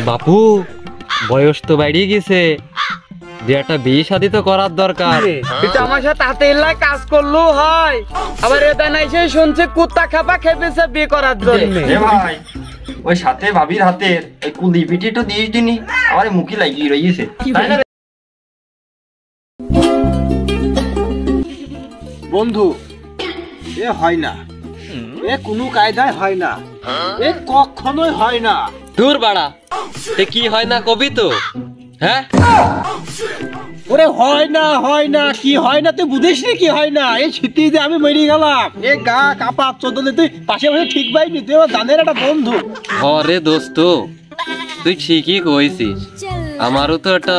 বাপু বয়স তো বাড়িয়ে গেছে, যে একটা বিয়ে শাদী তো করার দরকার। আমার সাথে হাতে এলাই কাজ করলেও হয়, আবার এটা নাই সে শুনছে কুত্তা খাপা খেপেছে বিয়ে করার জন্য। ভাই ওই সাথে ভাবির হাতের ওই কুলি পিঠে তো দিয়ে দিনি, আমার মুখে লাগিয়ে রয়েছে। বন্ধু এ হয় না, এ কোনো কায়দায় হয় না, এ কখনোই হয় না। দূর বাড়া, এ কি হয় না কবি তো? হ্যাঁ ওরে হয় না কি হয় না তুই বুঝিস নি কি হয় না? এই শীতে যে আমি মরে গেলাম, এ গা কাপা চোদলে তুই পাশে পাশে ঠিক পাইনি, তুই আমার জানের একটা বন্ধু। আরে দোস্ত তুই ঠিকই কইছিস, আমারও তো একটা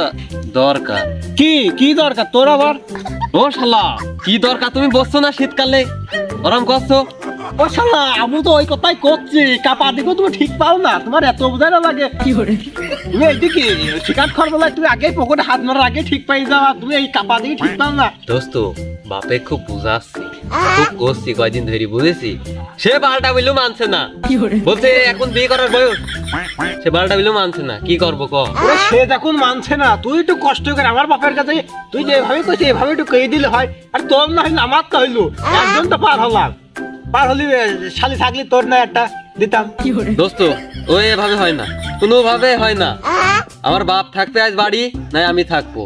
দরকার। কি দরকার তোর আবার? ও শালা কি দরকার তুমি বসছো না শীতকালে আরাম করছো? ও শালা আমি তো ওই কথাই করছি, কাপা দিকে তুমি ঠিক পাও না, তোমার এত বোঝাই না লাগে। তুমি এইদিকে শিকার খরবেলায় তুমি আগে পকেটে হাত মারার আগে ঠিক পাই যাওয়া, তুমি এই কাপা দিকে ঠিক পাও না। দোস্ত বাপে খুব বুঝাচ্ছি, খুব করছি কয়দিন ধরে, বুঝেছি। সে বারোটা বিলু মানছে না, বলছে এখন বিয়ে করার বয়স, সে বারোটা বিলু মানছে না, কি করবো ক? সে যখন মানছে না তুই একটু কষ্ট করে আমার বাপের কাছে তুই যেভাবে কইছিস এভাবে একটু কই দিলে হয়। আর তোর না হইলো আমার তো হইলো, একজন তো পার হলাম, পার হলি শালি থাকলি তোর না একটা দিতাম। দোস্ত ও এভাবে হয় না, কোনো ভাবে হয় না। আমার বাপ থাকতে আজ বাড়ি নাই আমি থাকবো।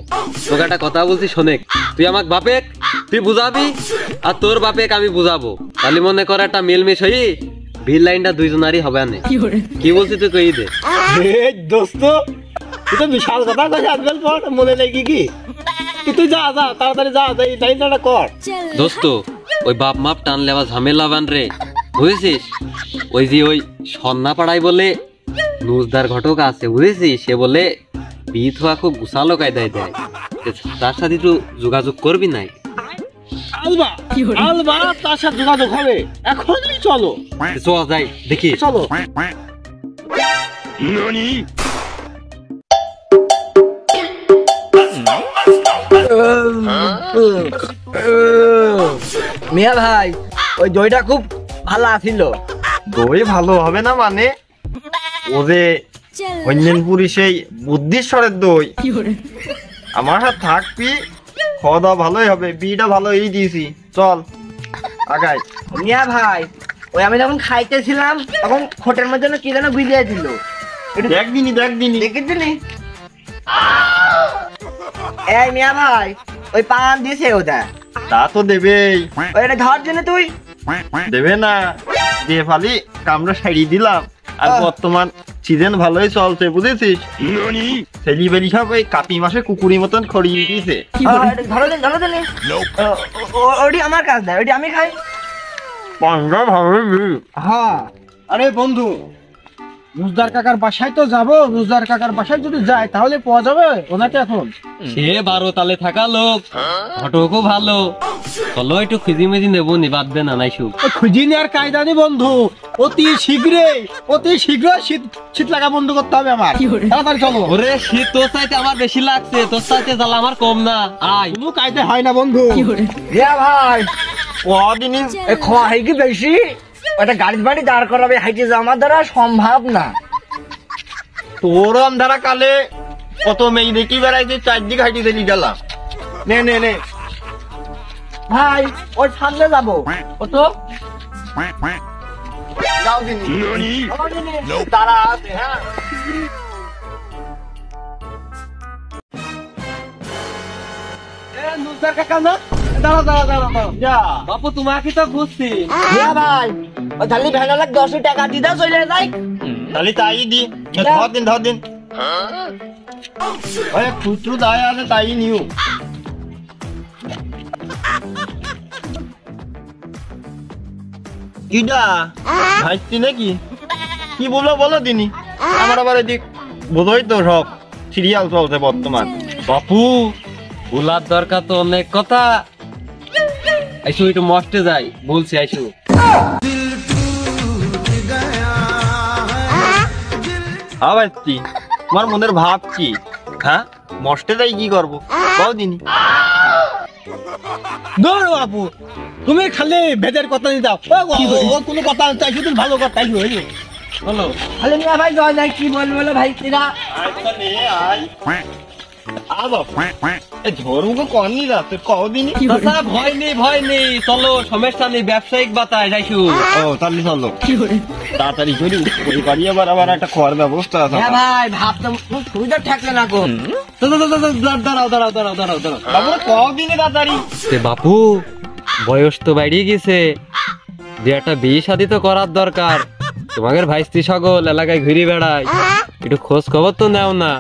তোকে একটা কথা বলছি শোনেক, তুই আমাকে বাপেক তুই বুঝাবি, আর তোর বাপেক আমি বুঝাবো, তাহলে মনে কর একটা মিলমিশ হই বিল লাইনটা দুইজনারই হবে না। কি বলছিস তুই কই দে। দোস্ত তুই তো বিশাল কথা কইছিস, আজকাল পর মনে লাগি কি তুই যা তাড়াতাড়ি যা এই লাইনটা কর। দোস্ত ওই বাপ মাপ টানলে আবার ঝামেলা বান রে, বুঝেছিস? ওই যে ওই সন্না পাড়ায় বলে নুজদার ঘটক আছে, বুঝেছিস? সে বলে বিধ হওয়া খুব গুছালো কায়দায় দেয়, তার সাথে একটু যোগাযোগ করবি নাই? আলবা তার সাথে যোগাযোগ হবে, এখনই চলো চল যাই দেখি, চলো। মিয়া ভাই ওই দইটা খুব ভালো আছিল। দই ভালো হবে না মানে? ও যে হন্যেনপুরি সেই বুদ্ধিশ্বরের দই, আমার হাত থাকবি, খাওয়া দাওয়া ভালোই হবে, বিটা ভালো এই দিয়েছি, চল আগাই। মিয়া ভাই ওই আমি যখন খাইতেছিলাম তখন খোটের মধ্যে কি যেন বুঝিয়েছিল, দেখ দিনি দেখেছিলি? এই মিয়া ভাই ওই পান দিছে ওটা, তা তো দেবেই, ওইটা ধর জন্য তুই দেবে না দিয়ে ফালি কামড়া সাইড়ি দিলাম। আর বর্তমান সিজন ভালোই চলছে, বুঝেছিস? সেলিবেলি সব ওই কাতি মাসে কুকুরি মতন খড়িয়ে দিয়েছে। ধরো দিন ওটি আমার কাজ দেয়, ওটি আমি খাই। হ্যাঁ আরে বন্ধু রোজদার কাকার বাসায় তো যাবো, রোজদার কাকার বাসায় যদি যাই তাহলে পাওয়া যাবে ওনাকে। এখন সে 12 তালে থাকা লোক, ঘটকও ভালো, চলো একটু খুঁজি মেজি নেবো নি, বাদ দে না নাই সুখ। খুঁজি নেওয়ার কায়দা নেই বন্ধু, অতি শীঘ্র শীত লাগা বন্ধ করতে হবে আমার, তাড়াতাড়ি চলো। ওরে শীত তোর চাইতে আমার বেশি লাগছে, তোর চাইতে জ্বালা আমার কম না, আয়। কোনো কায়দা হয় না বন্ধু। ভাই কদিনই খাওয়া হয় কি বেশি, ওটা গাড়ি বাড়ি দাঁড় করাবে হাইটে আমার দ্বারা সম্ভব না। তোর ধারা কালে কত মেয়ে দেখি বেড়াইছে, চারদিকে হাইটি চলি গেলাম। নে ভাই ওর সামনে যাবো, ও তো যাও দিনি তারা আছে। হ্যাঁ কাকা না, যা বাপু তোমাকে তো বুঝছি। ভাই ওই খালি ভ্যানা লাখ 10 টাকা দিদা চলে যায়, তাহলে তাই দি, ধর দিন ওই খুচরো দায় আছে তাই নিও। কিডা ভাইছি নাকি? কি বলো দিনি, আমার আবার এদিক বোধই তো সব সিরিয়াল চলছে বর্তমান। বাপু ভুলার দরকার তো অনেক কথা, আইসু একটু মস্তে যাই বলছি, আইসু। হ্যাঁ ভাইছি, তোমার মনের ভাব কি? হ্যাঁ মস্তে যাই কি করবো কও দিনি। দৌড় বাপু তুমি খালি ভেদের কথা নিয়ে দাও ও কোনো কথা চাই শুধু ভালো কথাই হইলো বলো খালি মিয়া ভাই জয় নাই কি বলবো বলো ভাই তিরা ঝড়মুখো কননি যাচ্ছে কদিনই চাচা ভয় নেই চলো সমস্যা নেই ব্যবসায়িক বাতায় যাইছু ও তাহলে চলো তাড়াতাড়ি করি ওই বাড়ি আবার একটা খাওয়ার ব্যবস্থা আছে হ্যাঁ ভাই ভাব তো সুবিধা থাকলে না গো দাঁড়াও বাবু কদিনই তাড়াতাড়ি বাপু বয়স তো বাড়িয়ে গেছে যে একটা বিয়ে শাদী তো করার দরকার তোমাদের ভাইস্তি সকল এলাকায় ঘুরে বেড়ায় একটু খোঁজ খবর তো নেও না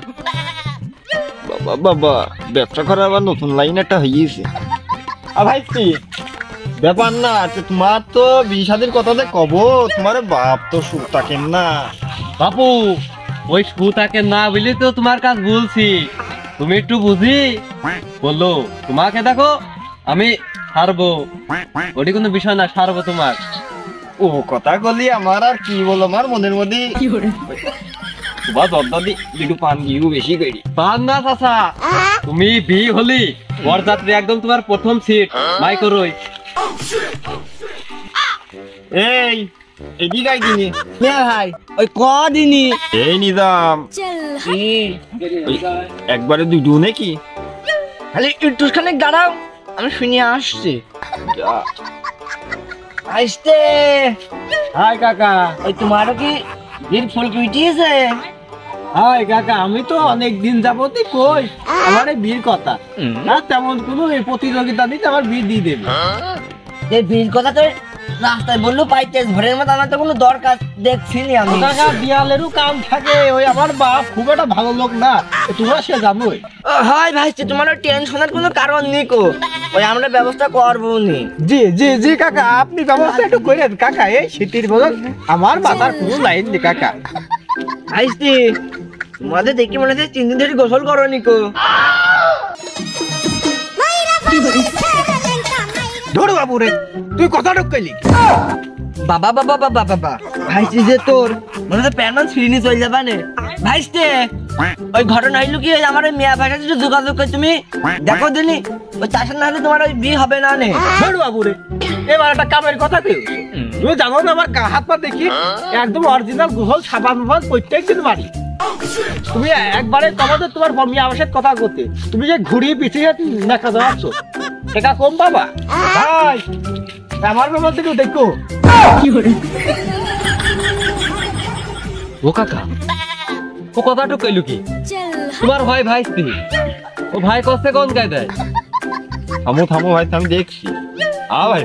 বাবা ব্যবসা করার আবার নতুন লাইন একটা হয়েছে ভাই কি ব্যাপার না তোমার তো বিয়ে কথা যে কব তোমার বাপ তো সুখ থাকেন না বাপু ওই সুতাকে না বলি তো তোমার কাজ বলছি তুমি একটু বুঝি বললো তোমাকে দেখো আমি সারবো ওটি কোনো বিষয় না সারবো তোমার ও কথা বলি আমার আর কি বলো আমার মনের মধ্যে তোমার দরদাদি একটু পান গিয়েও বেশি করি পান না চাচা তুমি বিয়ে হলি বরযাত্রী একদম তোমার প্রথম সিট মাই করোই এই এদিকে আই দিনি মিয়া ভাই ওই কদিনই এই নিজাম একবারে দুটো নাকি খালি একটু খানিক দাঁড়াও আমি শুনে আসছি আসতে হাই কাকা ওই তোমারও কি দিন ফুল কুইটিয়েছে হাই কাকা আমি তো অনেক দিন যাবতই কই আমার এই বিয়ের কথা না তেমন কোনো এই প্রতিযোগিতা দিতে আমার বিয়ে দিয়ে দেবে যে বিল কথা তো রাস্তায় বললো পাইতে ঘরের মতো আমার তো কোনো দরকার দেখছি নি আমি কাকা বিয়ালেরও কাম থাকে ওই আমার বাপ খুব একটা ভালো লোক না তোমরা সে জানোই হয় ভাই তোমার টেনশনের কোনো কারণ নেই কো ওই আমরা ব্যবস্থা করবো নি জি জি জি কাকা আপনি ব্যবস্থা একটু করেন কাকা এই শীতের বদল আমার মাথার কোনো লাইন নেই কাকা আইসতি তোমাদের দেখি মনে হচ্ছে 3 দিন ধরে গোসল করো নিকো ধরো বাবু রে তুই কথা ঢুকাইলি বাবা বাবা বাবা বাবা ভাইস্তি যে তোর মনে হচ্ছে প্যান্ট ছিঁড়িনি চলে যাবা নে ভাইস্তে ওই ঘটনা হইলো কি আমার ওই মেয়া ভাইয়ের সাথে যোগাযোগ করে তুমি দেখো দিনি ওই চাষের না হলে তোমার ওই বিয়ে হবে না নে ধরো বাবু রে এবার একটা কামের কথা কেউ তুমি জানো না আমার হাত পা দেখি একদম অরিজিনাল গোসল সাবান মাবান প্রত্যেকদিন মারি তুমি একবারে তোমাদের তোমার মেয়ে আমার সাথে কথা করতে তুমি যে ঘুরিয়ে পিছিয়ে দেখা যাচ্ছ এটা কম বাবা ভাই আমার ব্যাপার থেকে দেখো ও কাকা ও কথাটা কইলু কি তোমার ভাই ভাইস্তি ও ভাই কষ্টে কোন গায় দেয় থামো ভাই আমি দেখছি ভাই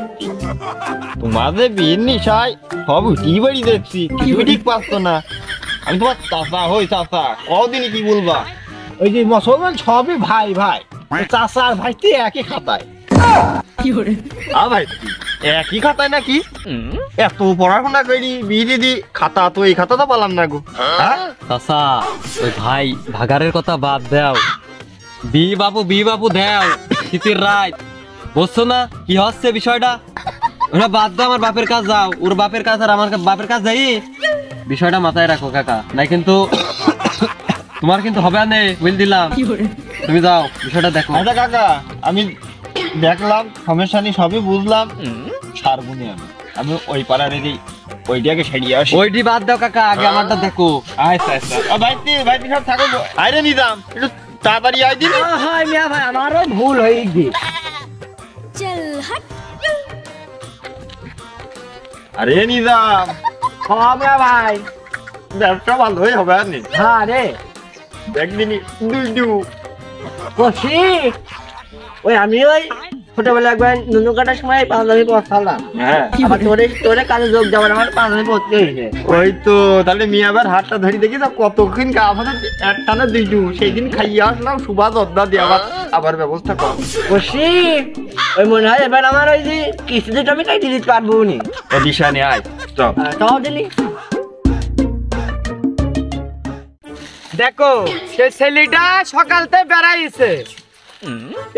তোমাদের বিয়ের নিশায় সব উঠি বাড়ি দেখছি তুমি ঠিক পাচ্ছ না আমি তোমার চাষা হই চাষা কদিনই কি বলবা ওই যে মুসলমান সবই ভাই ভাই চাষা আর ভাই একই খাতায় ভাই একই খাতায় নাকি এত পড়াশোনা করি বিয়ে দিদি খাতা তো এই খাতা তো পালাম না গো চাচা ওই ভাই ভাগারের কথা বাদ দাও বি বাবু দাও শীতের রাত বুঝছো না কি হচ্ছে বিষয়টা ওরা বাদ দাও আমার বাপের কাজ যাও ওর বাপের কাজ আর আমার বাপের কাজ যাই বিষয়টা মাথায় রাখো কাকা নাই কিন্তু তোমার কিন্তু হবে না বুঝ দিলাম তুমি যাও বিষয়টা দেখো আচ্ছা কাকা আমি দেখলাম সমস্যা নেই সবই বুঝলাম সারবুনি আমি ওই পাড়ার এই ওইটাকে সেরিয়ে আসি ওইটি বাদ দাও কাকা আগে আমারটা দেখো আচ্ছা ভাই সব থাকো আইরে নিজাম একটু তাড়াতাড়ি আই দিন হয় মিয়া ভাই আমারও ভুল হয়ে গিয়ে আরে নিজাম মিয়া ভাই ব্যবসা ভালোই হবে আর নি হ্যাঁ রে একদিনই দুই কষি ওই আমি ওই ছোটবেলা একবার নুনু কাটার সময় পাঞ্জাবি পরতাম হ্যাঁ আবার তোরে কাজে যোগ যাবার আমার পাঞ্জাবি পরতে হয়েছে ওই তো তাহলে মিয়া আবার হাতটা ধরি দেখি তো কতক্ষণ আমাদের একটা না দুইটু সেই দিন খাইয়ে আসলাম সুবাদ অদ্দা দিয়ে আবার ব্যবস্থা কর কষি ওই মনে হয় এবার আমার ওই যে কিস্তিতে আমি কাটি দিতে পারবো নি দিশানে আয় চল তাও দিলি দেখো সে ছেলেটা সকালতে বেড়াইছে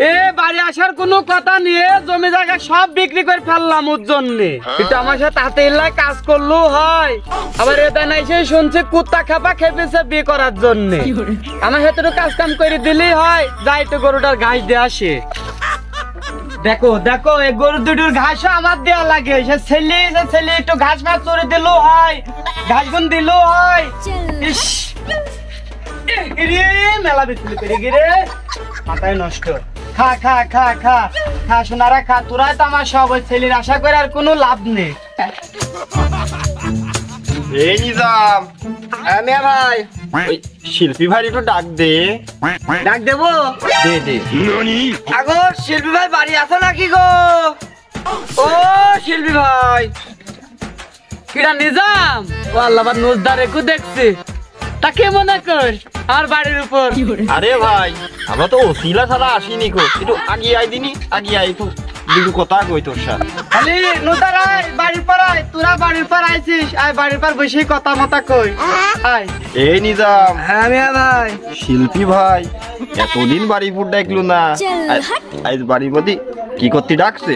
এ বাড়ি আসার কোনো কথা নিয়ে জমি জায়গা সব বিক্রি করে ফেললাম ওর জন্যে কিন্তু আমার সাথে হাতে এলাকায় কাজ করলেও হয় আবার এটা নাই সে শুনছে কুত্তা খাপা খেপেছে বিয়ে করার জন্যে আমার সাথে কাজ কাম করে দিলেই হয় যাই তো গরুটার ঘাস দিয়ে আসে দেখো দেখো এই গরু দুটোর ঘাসও আমার দেওয়া লাগে। সে ছেলে একটু ঘাস মাছ চড়ে দিলেও হয়, ঘাস গুন দিলেও হয়। ইস রে মেলা বিক্রি করে গিরে মাথায় নষ্ট। খা খা খা খা খা সোনারা খা, তোরাই তো আমার সব। ওই ছেলের আশা করে আর কোনো লাভ নেই। এই নিজাম, মিয়া ভাই ওই শিল্পী ভাই একটু ডাক দে। ডাক দেবো? দে দে। আগো শিল্পী ভাই বাড়ি আছো নাকি গো? ও শিল্পী ভাই। কিরা নিজাম? ও আল্লাহ নুজদার একটু দেখছি, তাকে মনে কর আর বাড়ির উপর। আরে ভাই আমরা তো ওসিলা ছাড়া আসিনি কো, একটু আগিয়ে আই দিনি, আগিয়ে আই তো দুটো কথা কই তোর সাথে। খালি নুজদার আয় বাড়ির পর আয়, তোরা বাড়ির পর আইছিস, আয় বাড়ির পর বসে কথা মতা কই আয়। এই নিজাম, হ্যাঁ মিয়া ভাই। শিল্পী ভাই এতদিন বাড়িপুর ডাকলো না, আজ বাড়ির মধ্যে কি করতে ডাকছে?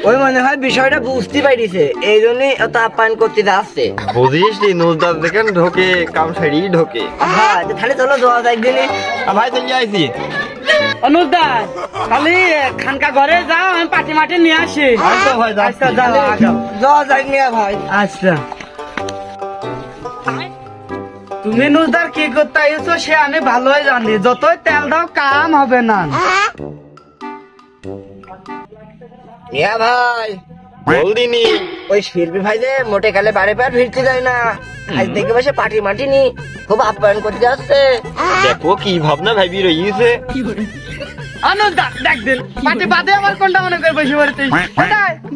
ওই মনে হয় বিষয়টা বুঝতে পারিছে, এই জন্যই এত আপ্যায়ন করতে যাচ্ছে। বুঝিস নি নুজদার দেখেন ঢোকে কাম সারি ঢোকে। হ্যাঁ তাহলে চলো যাওয়া যায় একদিনে। ভাই চলে আইছি। অনুদার খালি খানকা ঘরে যাও, আমি পাটি মাটি নিয়ে আসি। আচ্ছা ভাই আচ্ছা যাও যাওয়া যায় মিয়া ভাই। আচ্ছা তুমি নুজদার কি করতে আইছো সে আমি ভালোই জানি, যতই তেল দাও কাম হবে না। মিয়া ভাই বল দিনি। ওই শিল্পী ভাই যে মোটে কালে বাড়ি পার ফিরতে যায় না, আজ দেখে বসে পাটি মাটি নি খুব আপ্যায়ন করতে যাচ্ছে। দেখো কি ভাবনা ভাবি রইছে। অনুদার দেখ দিন পাটি বাদে আমার কোনটা মনে করে বসে পড়তে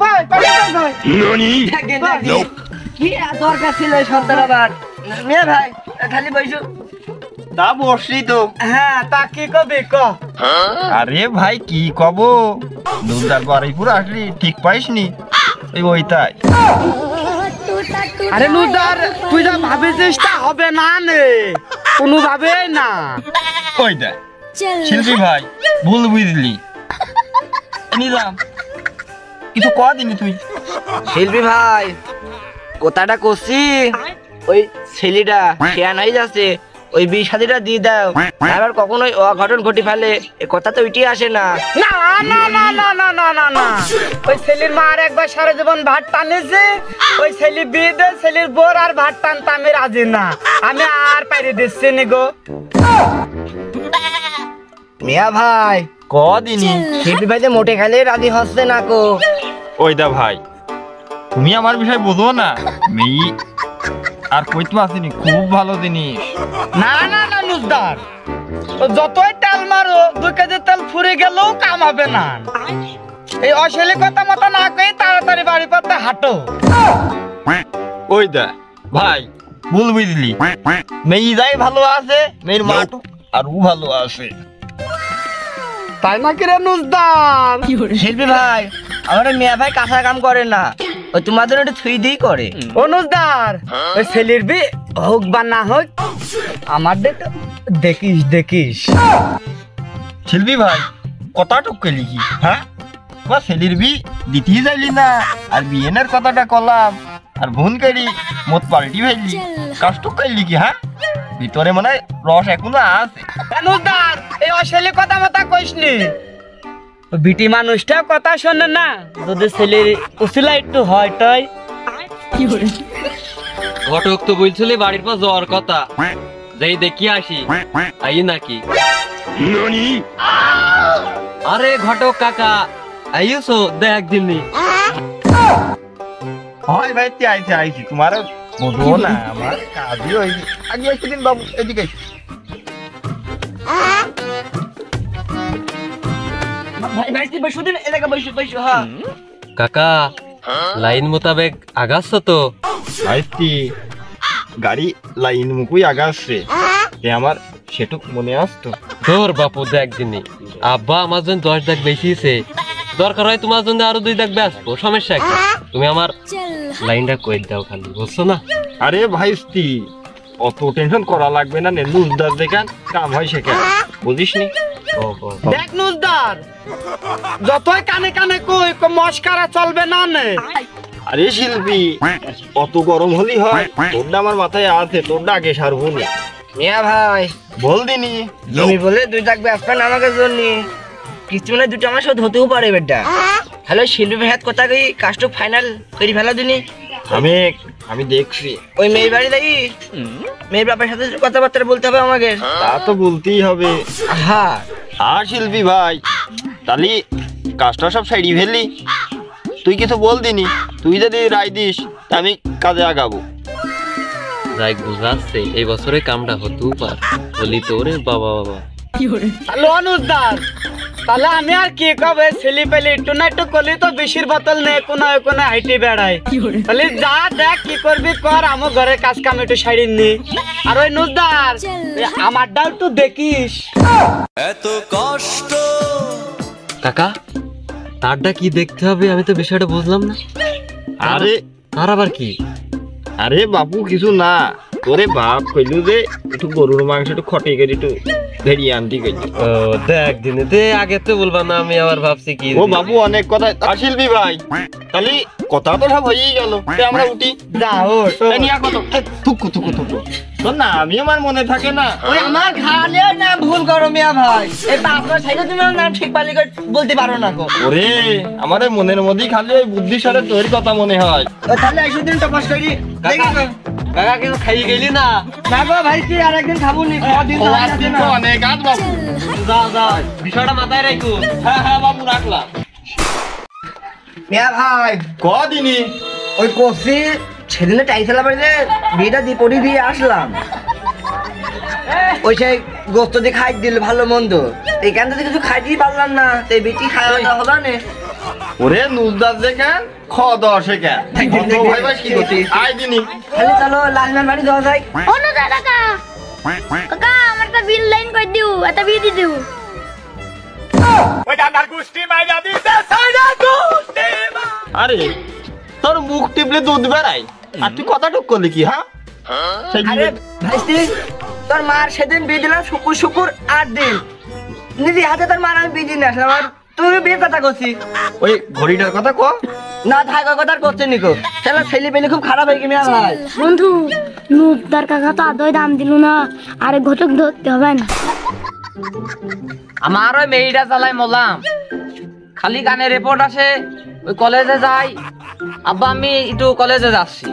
ভাই পাটি ভাই দেখেন, দেখেন। কি দরকার ছিল এই সন্তান আবার? মিয়া ভাই খালি বসু। তা বসলি তো। হ্যাঁ তা কি কবি ক? আরে ভাই কি কব, নুজদার বাড়িপুর আসলি ঠিক পাইসনি ওই তাই। আরে নুজদার তুই যা ভাবিছিস তা হবে না নে, কোনো ভাবে না। ওই দেখ শিল্পী ভাই ভুল বুঝলি। নিলাম কিছু কদিনি তুই। শিল্পী ভাই কথাটা করছি, ওই ছেলেটা খেয়া নাই যাচ্ছে, ওই বিষ হাতিটা দিয়ে দাও, আবার কখনোই অঘটন ঘটি ফেলে এ কথা তো ওইটি আসে না। না না না না না না না না, ওই ছেলের মা আর একবার সারা জীবন ভাত টানেছে, ওই ছেলে বিয়ে দে, ছেলের বোর আর ভাত টানতে আমি রাজি না, আমি আর পাইরে দিচ্ছি নি গো। মিয়া ভাই কদিনি শিল্পী ভাই যে মোটে খেলে রাজি হচ্ছে না কো। ওই দা ভাই তুমি আমার বিষয় বোঝো না, মেয়ে আর কইতে আসিনি খুব ভালো জিনিস। না না না নুজদার, ও যতই তেল মারো 2 কেজি তেল ফুরে গেলেও কাম হবে না। এই অশৈলী কথা মতো না কই তাড়াতাড়ি বাড়ি পথে হাঁটো। ওই দা ভাই ভুল বুঝলি, মেয়ে যাই ভালো আছে, মেয়ের মা আরও ভালো আছে। তাই নাকি রে নুজদার? শিল্পী ভাই আমার মিয়া ভাই কাঁচা কাম করে না, ওই তোমাদের ওটা থুই দিই করে। ও নুজদার ওই ছেলের বি হোক বা না হোক আমার তো দেখিস দেখিস। শিল্পী ভাই কথাটুকু লিখি, হ্যাঁ বা ছেলের বি দিতেই যাইলি না, আর বিয়েনের কথাটা কলাম, আর বোন কারি মত পাল্টি ফেললি, কাজটুক কাইলি কি? হ্যাঁ ভিতরে মনে হয় রস এখনো আছে। নুজদার এই অশৈলী কথা মতো কইসনি, বিটি মানুষটা কথা শোনে না, যদি ছেলের উসিলা একটু হয় তাই। ঘটক তো বলছিলি বাড়ির পর যাওয়ার কথা, যাই দেখি আসি আই নাকি। আরে ঘটক কাকা আইসো দেখ দিনই। হয় ভাই আইছি আইছি, তোমার বোঝো না আমার কাজই হয়েছে। আগে একদিন বাবু এদিকে ভাই ভাই তুই বসু দিন, এলাকা বসু বসু। হ্যাঁ কাকা লাইন মোতাবেক আগাচ্ছ তো? আইছি গাড়ি লাইন মুকুই আগাচ্ছে, আমার সেটুক মনে আসতো। তোর বাপু দেখ দিনই, আব্বা আমার জন্য 10 দাগ বেশিছে, দরকার হয় তোমার জন্য আরো 2 দাগ বেচবো, সমস্যা কি? তুমি আমার লাইনটা কই দাও খালি, বুঝছো না? আরে ভাই অত টেনশন করা লাগবে না, নুজদার দেখান কাম হয় সেখানে, বুঝিস নি? দেখ নুজদার যতই কানে কানে কই মস্কারা চলবে না নে। আরে শিল্পী অত গরম হলেই হয়, তোরটা আমার মাথায় আছে, তোরটা আগে সারবো নি। মিয়া ভাই বল দিনি তুমি বলে 2 দাগ বেচবেন আমাকে জন্য, কিস্তি মানে দুটো আমার শোধ হতেও পারে বেটা। হ্যালো শিল্পী ভাইয়াত কথা কই কাজটা ফাইনাল করে ফেলা দিনি। আমি দেখছি ওই মেয়ের বাড়ি যাই, মেয়ের বাবার সাথে কথাবার্তা বলতে হবে আমাকে। তা তো বলতেই হবে। হ্যাঁ আর শিল্পী ভাই তাহলে কাজটা সব সাইডি ফেললি, তুই কিছু বল দিনি, তুই যদি রায় দিস তা আমি কাজে আগাবো। যাই বুঝাচ্ছে এই বছরে কামটা হতেও পার বলি তোরে বাবা বাবা। হ্যালো অনুদার, তাহলে আমি আর কি কবে ছেলে পেলে একটু না একটু করলি তো বেশির বোতল নেই কোনায় কোনায় হাইটে বেড়ায়। তাহলে যা দেখ কি করবি কর, আমার ঘরের কাজ কাম একটু সারিয়ে নি। আর ওই নুজদার আমারটাও একটু দেখিস। কাকা তারটা কি দেখতে হবে আমি তো বিষয়টা বুঝলাম না। আরে তার আবার কি? আরে বাপু কিছু না, তোরে বাপ কইলু যে একটু গরুর মাংস একটু খটে করে একটু ভেড়িয়ে আনতে কইলি। ও দেখ দিনে তে আগে তো বলবা না, আমি আবার ভাবছি কি। ও বাবু অনেক কথা। আর শিল্পী ভাই তাহলে কথা তো সব হয়েই গেল, আমরা উঠি। যাও তোর না আমি আমার মনে থাকে না। ওই আমার খালে না ভুল করো মিয়া ভাই, এই আপনার সাইডে তুমি আমার নাম ঠিক পালি বলতে পারো না গো। ওরে আমার মনের মধ্যেই খালি ওই বুদ্ধির সাথে তোর কথা মনে হয়। তাহলে একশো দিন টপাস করি দেখি গো। কাকা কিছু খাই গেলি না? না গো ভাই কি আর একদিন খাবো নি, কদিন অনেক আজ বাবু। যা যা বিষয়টা মাথায় রাখো। হ্যাঁ বাবু রাখলাম। মিয়া ভাই কদিনই ওই কফি সেদিনে টাইসেলা বাড়িতে বিয়েটা দিয়ে পড়ি দিয়ে আসলাম। ওই সেই গোস্ত দিয়ে খাই দিল ভালো মন্দ, এখান থেকে কিছু খাইতেই পারলাম না, এই বেটি খাওয়া হলো না। ওরে নুজদার দেখেন খ10 কেন ভাই ভাই কি করছিস আই দিনি। খালি চলো লালমান বাড়ি যাওয়া যায়। অনু দাদা কাকা কাকা আমার একটা বিল লাইন করে দিও, একটা বিল দিয়ে দিও। আরে তোর মুখ টিপলে দুধ বেড়াই, আর তুই কথা টুক করলি কি? হ্যাঁ আরে ভাইস্তি তোর মার সেদিন বিয়ে দিলাম শুকুর শুকুর 8 দিন, নিজে হাতে তোর মার আমি বিয়ে দিন আসলাম, আর তুমি বিয়ে কথা করছি। ওই ঘড়িটার কথা ক না থাকার কথা আর করছে নিকো, তাহলে ছেলে পেলে খুব খারাপ হয়ে গেছে ভাই। বন্ধু নুদার কাকা তো আদৌ দাম দিল না, আরে ঘটক ধরতে হবে না। আমার ওই মেয়েটা চালাই মলাম, খালি গানে রিপোর্ট আসে, ওই কলেজে যাই, আব্বা আমি একটু কলেজে যাচ্ছি,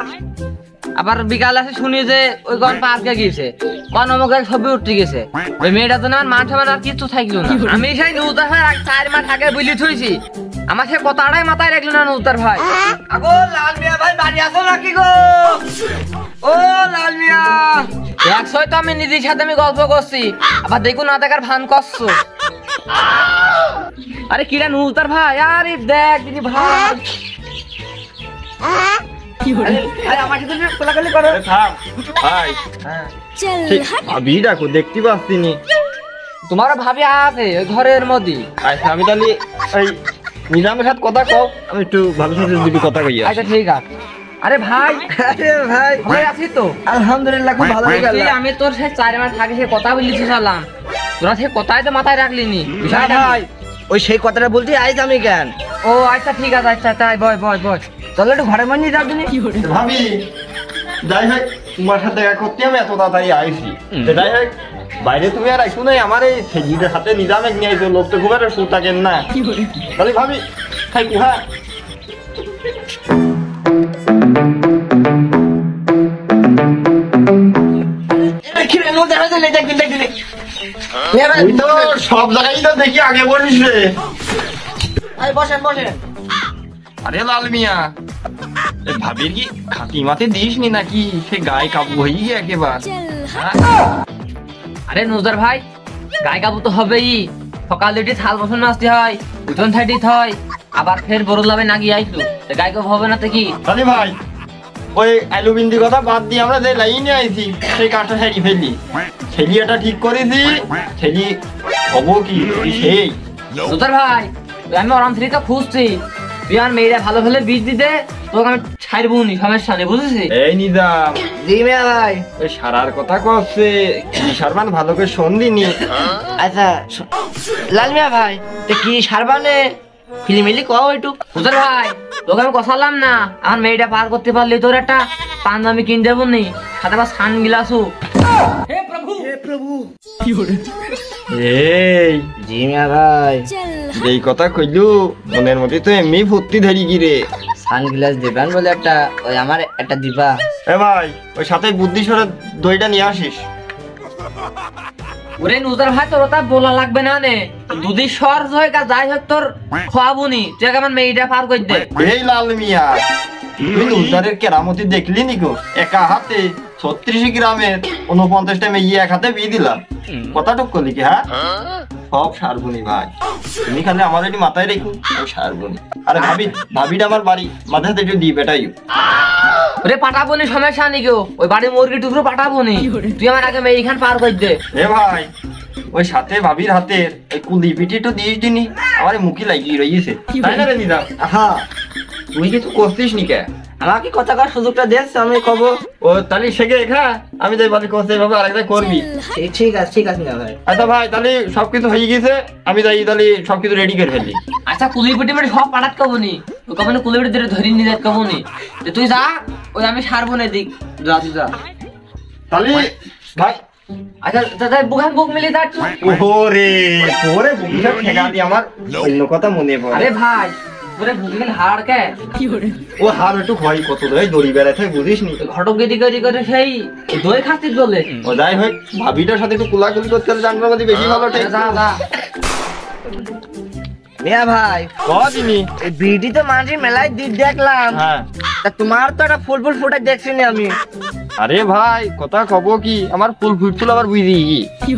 আবার বিকাল আসে শুনি যে ওই কোন পার্কে গিয়েছে, কোন অমুকের ছবি উঠতে গেছে। ওই মেয়েটার জন্য আমার মান সমান আর কিছু থাকলো না। আমি সেই নুদার ভাই 4 মাস আগে বুঝলি থুইছি, আমার সে কথাটাই মাথায় রাখলো না নুদার ভাই। আগো লাল মিয়া ভাই বাড়ি আসো নাকি গো? ও লাল মিয়া একশোই তো আমি নিজের সাথে আমি গল্প করছি, আবার দেখুন না দেখার ভান করছো। আরে কিরা নুদার ভাই, আরে দেখ দিদি ভাই আরে আমার সাথে কোলাকুলি করো। থাম ভাই। আমি ডাকো দেখতে পাচ্ছি নি। তোমার ভাবি আছে ওই ঘরের মধ্যে। আচ্ছা আমি তাহলে ওই নিজামের সাথে কথা কও, আমি একটু ভালো সাথে দুটো কথা কই। আচ্ছা ঠিক আছে। আরে ভাই, আরে ভাই ভালো আছিস তো? আলহামদুলিল্লাহ খুব ভালো হয়ে গেল। আমি তোর সে 4 মাস আগে সে কথা বলেছি সালাম, তোরা সে কথাই তো মাথায় রাখলি নি বিষয়টা। ভাই ওই সেই কথাটা বলতে আইজ আমি কেন? ও আচ্ছা ঠিক আছে, আচ্ছা তাই বয় বয় বয়। চলো একটু ঘরের মধ্যে যাও দিনি। ভাবি যাই হোক তোমার সাথে দেখা করতে আমি এত তাড়াতাড়ি আইছি, যাই হোক বাইরে তুমি আর আইসো নাই, আমার এই ছেলেটার সাথে নিজামে নিয়ে আইছো, লোক তো খুব একটা সুর থাকেন না। তাহলে ভাবি খাই কুহা সব জায়গায় তো দেখি আগে বলিস রে। বসেন বসেন। আরে লাল মিয়া ভাবির কি খাতি মাতে দিস নি নাকি, সে গায়ে কাবু হয়ে গিয়ে একেবারে। আরে নুজার ভাই গায়ে কাবু তো হবেই, সকালে উঠে থাল বাসন মাজতে হয়, উঠোন ঝাড়তে হয়, আবার ফের বড় লাভে না গিয়ে আইসো, গায়ে কাবু হবে না তো কি? আরে ভাই ওই আলু বিন্দি কথা বাদ দিয়ে আমরা যে লাইনে আইছি সেই কাঠটা সারি ফেলি, ছেলিয়াটা ঠিক করেছি, ছেলি হবো কি সেই। নুজার ভাই আমি আরাম থেকে তো খুঁজছি, তুই আর মেয়েরা ভালো ভালো বীজ দিতে তোকে আমি ছাড়বো নি, সমস্যা নেই বুঝেছিস? এই নিজাম জি মিয়া ভাই। ওই সারার কথা করছে সারমান ভালো করে শোন দিনি। আচ্ছা লাল মিয়া ভাই তো কি সারবানে ফিলিমিলি কও একটু। নুজার ভাই তোকে আমি কষালাম না, আমার মেয়েটা পার করতে পারলি তোর একটা পাঞ্জাবি কিনে দেবো নি, সাথে আবার সানগ্লাসও। এই জি মিয়া ভাই এই কথা কইলু মনের মধ্যে তো এমনি ফুর্তি ধরি গিরে। সানগ্লাস দিবেন বলে একটা ওই আমার একটা দিবা। এ ভাই ওই সাথে বুদ্ধিশ্বরের দইটা নিয়ে আসিস। ওরে নুজার ভাই তোর ওটা বলা লাগবে না নে, দুধি সর্জ হয় কা যাই হোক তোর খাওয়াবুনি, তুই আমার মেয়েটা পার করে দে। এই লাল মিয়া তুই উদ্ধারের কেরামতি দেখলি নিকো? একা হাতে 36 গ্রামের 49টা মেয়ে এক হাতে বিয়ে দিলাম। কথাটুক করলি কি? হ্যাঁ সব সারবুনি ভাই, তুমি খালি আমার এটি মাথায় রেখো, আমি সারবুনি। আরে ভাবিটা আমার বাড়ি মাথায় হাতে একটু দিয়ে বেটাই। ওরে পাঠাবনি, সমস্যা নেই কেউ, ওই বাড়ি মুরগি টুকরো পাঠাবনি, তুই আমার আগে মেয়ে এখান পার করে দে। এ ভাই ওই সাথে ভাবির হাতের ওই কুলি পিঠি তো দিস দিনি, আমার মুখে লাগিয়ে রয়েছে তাই না রে নিদাম? হ্যাঁ তুই কিছু করছিস নি কে? আমাকে কথা কর সুযোগটা দেস, আমি কব। ও তাহলে শেখে খা, আমি যাই বাড়ি করতে এভাবে আরেকটা করবি। ঠিক আছে না ভাই। আচ্ছা ভাই তাহলে সবকিছু হয়ে গেছে, আমি যাই তাহলে সবকিছু রেডি করে ফেললি। আচ্ছা কুলিপিটি মানে সব পাঠাত কবনি, ওই কবনি কুলিপিটি ধরে ধরি নিয়ে যাত কবনি, তুই যা, ওই আমি সারবো না দিক, যা তুই যা তাহলে ভাই। আচ্ছা দাদা বুক মিলে যাচ্ছ। ওরে ওরে বুকটা ঠেকা দি, আমার অন্য কথা মনে পড়ে। আরে ভাই ওরে বুক মিল হাড় কে ও হার একটু ভয় কত দই দড়ি বেড়াতে বুঝিস নি? ঘটক গেদি করে সেই দই খাচ্ছিস বলে। ও যাই হোক ভাবিটার সাথে একটু কুলাকুলি করতে হলে জানবার মধ্যে বেশি ভালো। ঠিক যা যা মিয়া ভাই, কদিনই এই বিডি তো মাঝে মেলায় দিক দেখলাম, হ্যাঁ তা তোমার তো একটা ফুল ফুটে দেখছি না আমি। আরে ভাই কথা কব কি, আমার ফুল ফুটছিল আবার বুঝি কি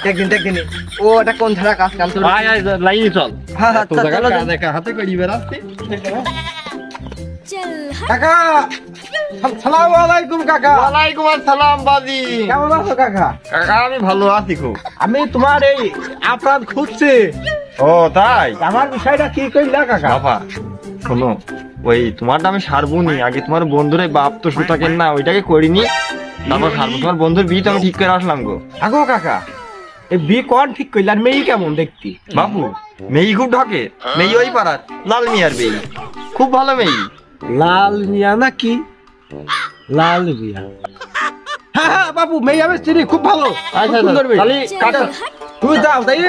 দেখদিন ও এটা কোন ধারা কাজ কাম তোর? ভাই লাইন চল। হ্যাঁ হ্যাঁ তো চলো, জায়গা চলো। কাজ একা হাতে করি বেরাতে। কাকা সালামু আলাইকুম কাকা। ওয়ালাইকুম আসসালাম বাজি। কেমন আছো কাকা? কাকা আমি ভালো আছি খুব। আমি তোমার এই আপনার খুঁজছি, ও তাই? আমার বিষয়টা কি কইলা কাকা? বাবা শোনো, ওই তোমারটা আমি সারবুনি, আগে তোমার বন্ধুর বাপ তো সুতাকেন না, ওইটাকে করিনি, তারপর সারবো। তোমার বন্ধুর বিয়ে তো আমি ঠিক করে আসলাম গো। আগো কাকা এই বি কোন ঠিক কইলার, মেয়ে কেমন দেখতি? বাবু মেয়ে খুব ঢকে, মেয়ে ওই পাড়ার লাল মিয়ার মেয়ে, খুব ভালো মেয়ে। লাল মিয়া নাকি? লাল মিয়া, হ্যাঁ হ্যাঁ বাবু মেয়ে আমি চিনি, খুব ভালো, আচ্ছা খুব সুন্দর মেয়ে। তাহলে কাকা তুমি যাও তাই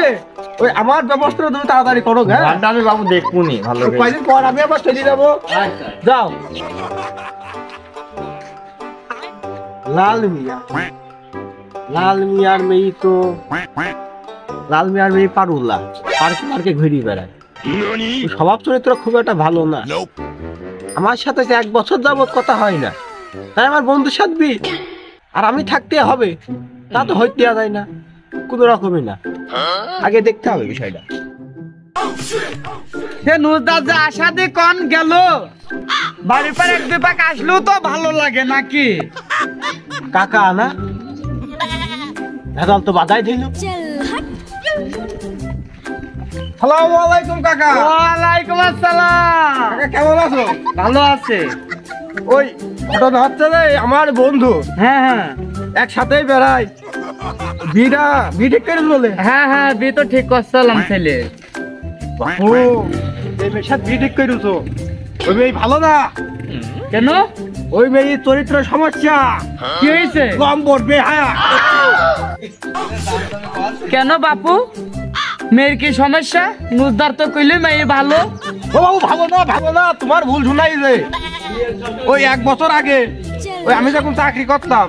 ওই আমার ব্যবস্থা তুমি তাড়াতাড়ি করো। হ্যাঁ গানটা আমি বাবু দেখবুনি ভালো করে। কয়দিন পর আমি আবার চলে যাবো। যাও। লাল মিয়ার মেয়ে তো লাল মিয়ার মেয়ে পারুল্লা, পার্কে ঘুরি বেড়ায়, ওর স্বভাব চরিত্র খুব একটা ভালো না। আমার সাথে 1 বছর যাবত কথা হয় না, তাই আমার বন্ধুর সাথে বিয়ে, আর আমি থাকতে হবে তা তো হইতে দেওয়া যায় না কোনো রকমই না, আগে দেখতে হবে বিষয়টা। সে নুজদার যে আশা দিয়ে কন গেল, বাড়ির পর 1-2 পাক আসলেও তো ভালো লাগে নাকি? কাকা না ভেদাল তো বাধাই দিল। সালামু আলাইকুম কাকা। ওয়ালাইকুম আসসালাম। কাকা কেমন আছো? ভালো আছে। ওই ঘটনা হচ্ছে যে আমার বন্ধু হ্যাঁ একসাথেই বেড়ায়, বি ঠিক করে বলে। হ্যাঁ বিয়ে তো ঠিক করছিলাম ছেলে। ও এই মেয়ের সাথে বি ঠিক করেছো, ওই মেয়ে ভালো না। কেন? ওই মেয়ের চরিত্র সমস্যা। কি হয়েছে? লম্বর বেহায়া। কেন বাপু, মেয়ের কি সমস্যা? নুজদার তো কইলে মেয়ে ভালো। ও বাবু ভালো না, তোমার ভুল শুনাই যে ওই 1 বছর আগে ওই আমি যখন চাকরি করতাম,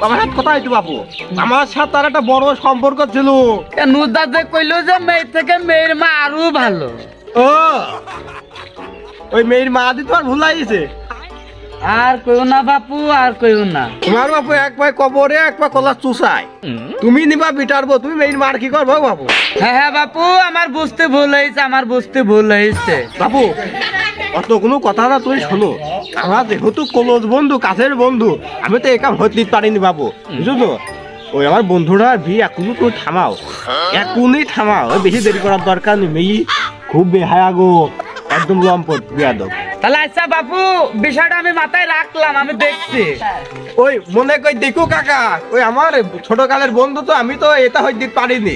আমার সাথে কথা হইতো বাবু, আমার সাথে তার একটা বড় সম্পর্ক ছিল। নুজদার যে কইলো যে মেয়ের থেকে মেয়ের মা আরো ভালো। ও ওই মেয়ের মা দি তোমার ভুল লাগিয়েছে। আর কইও না বাপু, আর কইও না। তোমার বাপু এক পায়ে কবরে এক পায়ে কলা চুষায়, তুমি নিবা বিটারবো, তুমি মেয়ের মার কি করবো বাবু? হ্যাঁ বাপু, আমার বুঝতে ভুল হয়েছে। বাবু অত কোনো কথা না, তুমি শোনো, আমার যেহেতু ক্লোজ বন্ধু, কাছের বন্ধু, আমি তো একা হতে পারিনি বাবু, বুঝছো তো? ওই আমার বন্ধুরা ভি এখনই তুমি থামাও, ওই বেশি দেরি করার দরকার নেই। মেয়ে খুব বেহায়া গো, একদম লম্পট বেয়াদব। তাহলে আচ্ছা বাপু, বিষয়টা আমি মাথায় রাখলাম, আমি দেখছি। ওই মনে কই দেখো কাকা, ওই আমার ছোট কালের বন্ধু, তো আমি তো এটা হইতে পারিনি,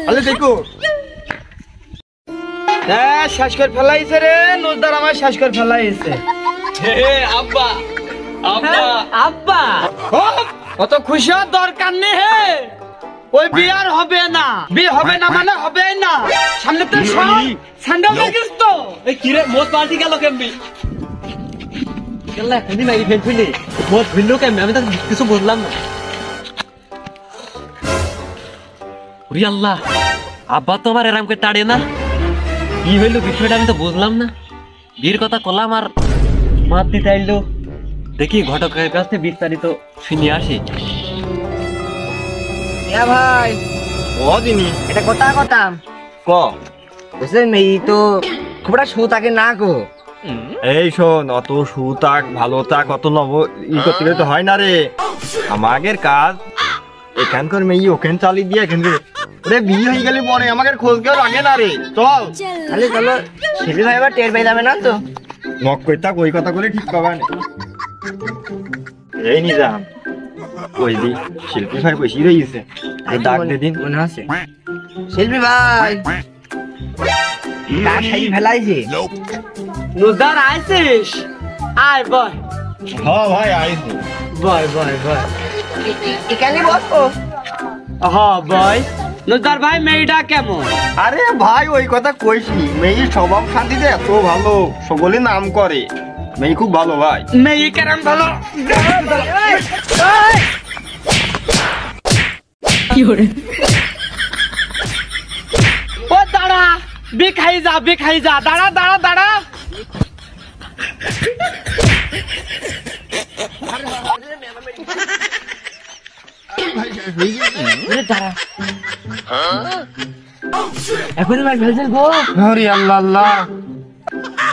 তাহলে দেখো। হ্যাঁ শেষ করে ফেলাইছে রে নুজদার, আমার শেষ করে ফেলাইছে। আব্বা আব্বা ও অত খুশি হওয়ার দরকার নেই হে, ওই বিয়ে আর হবে না, বিয়ে হবে না মানে হবে না। সামনে তো সব স্যান্ডেল দেখিস তো। এই কিরে মোট পার্টি গেল কেমনি? কেলা এখনই মাইরি ফেলছিলি, মোট ভিন্ন কেমনি? আমি তো কিছু বুঝলাম না। ওরে আল্লাহ, আব্বা তো আমার এরাম করে তাড়ে না। কি হইলো বিষয়টা আমি তো বুঝলাম না। বিয়ের কথা কলাম আর মাত দিতে আইলো। দেখি ঘটকের কাছ থেকে বিস্তারিত শুনিয়ে আসি। ভাই ও দিনি এটা কথা কথা ক বুঝলেন মেয়ে তো খুব একটা শো থাকে না গো। এই শোন, অত সুতাক ভালো তাক অত নব ই করতে গেলে তো হয় না রে। আমাদের কাজ এখানকার মেয়ে ওখান চালিয়ে দিয়ে এখান থেকে ওরে বিয়ে হয়ে গেলে পরে আমাকে খোঁজ কেউ লাগে না রে। চল তাহলে চলো, শিল্পী ভাই আবার টের পেয়ে যাবে না তো। নক কই থাক, ওই কথা করে ঠিক পাবা না। এই নিজাম কই দি শিল্পী ভাই বসে রয়েছে, ডাক দে দিন। মনে আছে শিল্পী ভাই কার খাই ফেলাইছে? নুজদার আইছিস? আয় বয় হ্যাঁ ভাই আইছি। বয় বয় বয়। এখানে বসো। হ বয়। নুজদার ভাই মেয়েটা কেমন? আরে ভাই ওই কথা কইছি, মেয়ের স্বভাব শান্তিতে এত ভালো, সকলে নাম করে। মেয়ে খুব ভালো ভাই। মেয়ে কেরম ভালো? ও দাঁড়া, বিখাই যা বিখাই যা, দাঁড়া দাঁড়া দাঁড়া। এখনই মার ফেলছেন গো। আরে আল্লাহ আল্লাহ,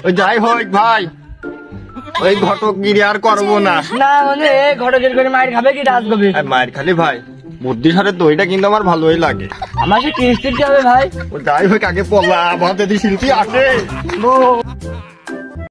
ওই যাই হোক ভাই, ওই ঘটকগিরি আর করবো না। না মানে ঘটকের করে মায়ের খাবে কি ডাস করবে? আর মায়ের খালি ভাই বুদ্ধি সারে দইটা কিন্তু আমার ভালোই লাগে। আমার সে কিস্তির কি হবে ভাই? ও যাই হোক, আগে পড়লা আমার যদি শিল্পী আসে।